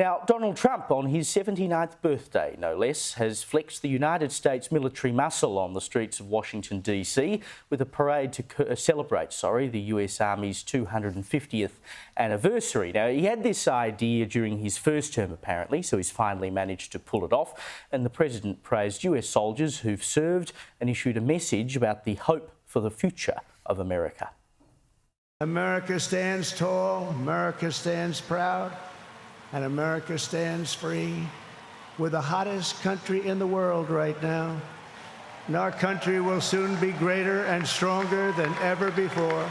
Now, Donald Trump, on his 79th birthday, no less, has flexed the United States military muscle on the streets of Washington, D.C. with a parade to celebrate the US Army's 250th anniversary. Now, he had this idea during his first term, apparently, so he's finally managed to pull it off. And the president praised US soldiers who've served and issued a message about the hope for the future of America. America stands tall, America stands proud, and America stands free. We're the hottest country in the world right now, and our country will soon be greater and stronger than ever before.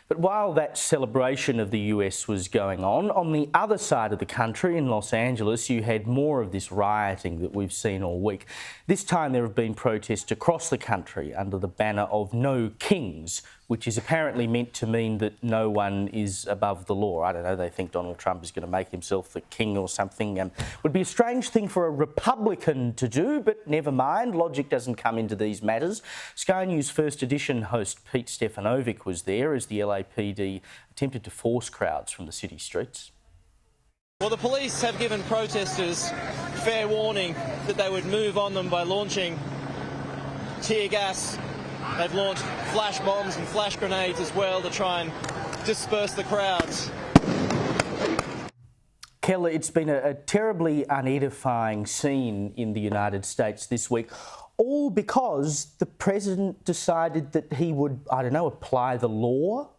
But while that celebration of the US was going on the other side of the country in Los Angeles, you had more of this rioting that we've seen all week. This time there have been protests across the country under the banner of No Kings, which is apparently meant to mean that no one is above the law. I don't know, they think Donald Trump is going to make himself the king or something. Would be a strange thing for a Republican to do, but never mind, logic doesn't come into these matters. Sky News First Edition host Pete Stefanovic was there as the LAPD attempted to force crowds from the city streets. Well, the police have given protesters fair warning that they would move on them by launching tear gas. They've launched flash bombs and flash grenades as well to try and disperse the crowds. Keller, it's been a terribly unedifying scene in the United States this week, all because the president decided that he would, apply the law.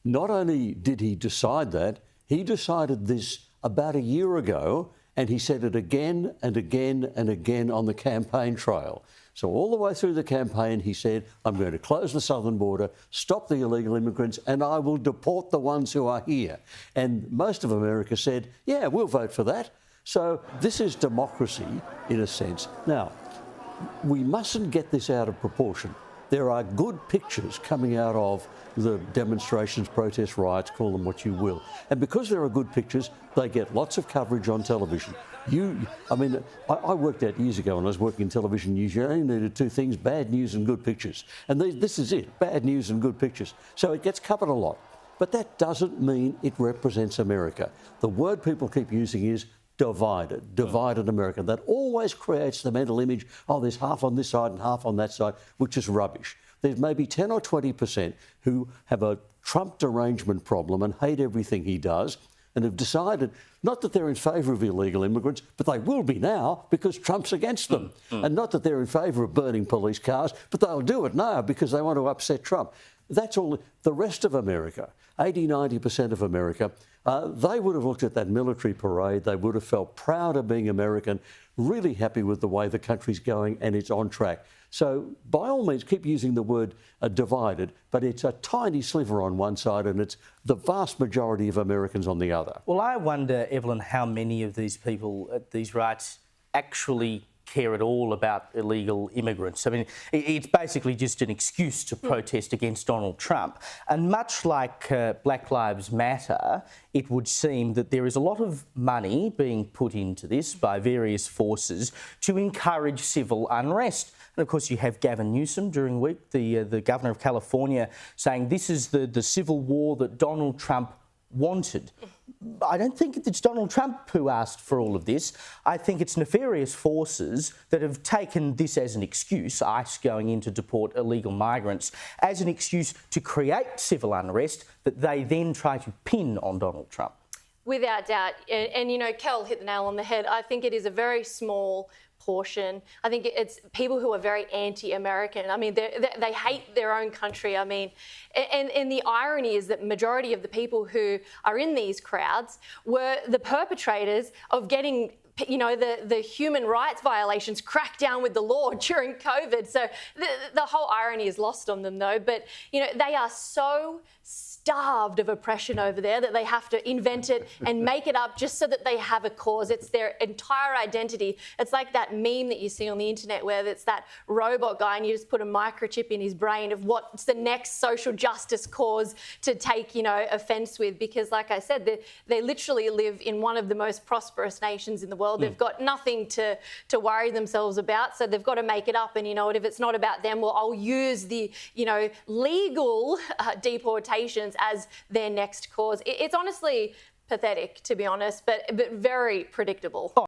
Not only did he decide that, he decided this about a year ago, and he said it again and again and again on the campaign trail. So all the way through the campaign, he said, I'm going to close the southern border, stop the illegal immigrants, and I will deport the ones who are here. And most of America said, yeah, we'll vote for that. So this is democracy, in a sense. Now, we mustn't get this out of proportion. There are good pictures coming out of the demonstrations, protests, riots, call them what you will. And because there are good pictures, they get lots of coverage on television. I worked out years ago when I was working in television news, you only needed two things, bad news and good pictures. And this is it, bad news and good pictures. So it gets covered a lot. But that doesn't mean it represents America. The word people keep using is divided America. That always creates the mental image, there's half on this side and half on that side, which is rubbish. There's maybe 10 or 20% who have a Trump derangement problem and hate everything he does and have decided not that they're in favour of illegal immigrants, but they will be now because Trump's against them. And not that they're in favour of burning police cars, but they'll do it now because they want to upset Trump. That's all. The rest of America, 80, 90% of America, they would have looked at that military parade, they would have felt proud of being American, really happy with the way the country's going and it's on track. So by all means, keep using the word divided, but it's a tiny sliver on one side and it's the vast majority of Americans on the other. Well, I wonder, Evelyn, how many of these people at these riots actually care at all about illegal immigrants. I mean, it's basically just an excuse to protest against Donald Trump. And much like Black Lives Matter, it would seem that there is a lot of money being put into this by various forces to encourage civil unrest. And of course, you have Gavin Newsom during the week, the governor of California, saying this is the civil war that Donald Trump wanted. I don't think it's Donald Trump who asked for all of this. I think it's nefarious forces that have taken this as an excuse, ICE going in to deport illegal migrants, as an excuse to create civil unrest that they then try to pin on Donald Trump. Without doubt. And Kel hit the nail on the head. I think it is a very small portion. I think it's people who are very anti-American. I mean, they hate their own country. I mean, and the irony is that majority of the people who are in these crowds were the perpetrators of getting the human rights violations cracked down with the law during COVID. So the whole irony is lost on them, though. But, they are so starved of oppression over there that they have to invent it and make it up just so that they have a cause. It's their entire identity. It's like that meme that you see on the internet where it's that robot guy and you just put a microchip in his brain of what's the next social justice cause to take, offence with. Because like I said, they literally live in one of the most prosperous nations in the world. They've got nothing to worry themselves about. So they've got to make it up. And if it's not about them, well, I'll use the, legal deportations as their next cause. It's honestly pathetic, to be honest, but very predictable.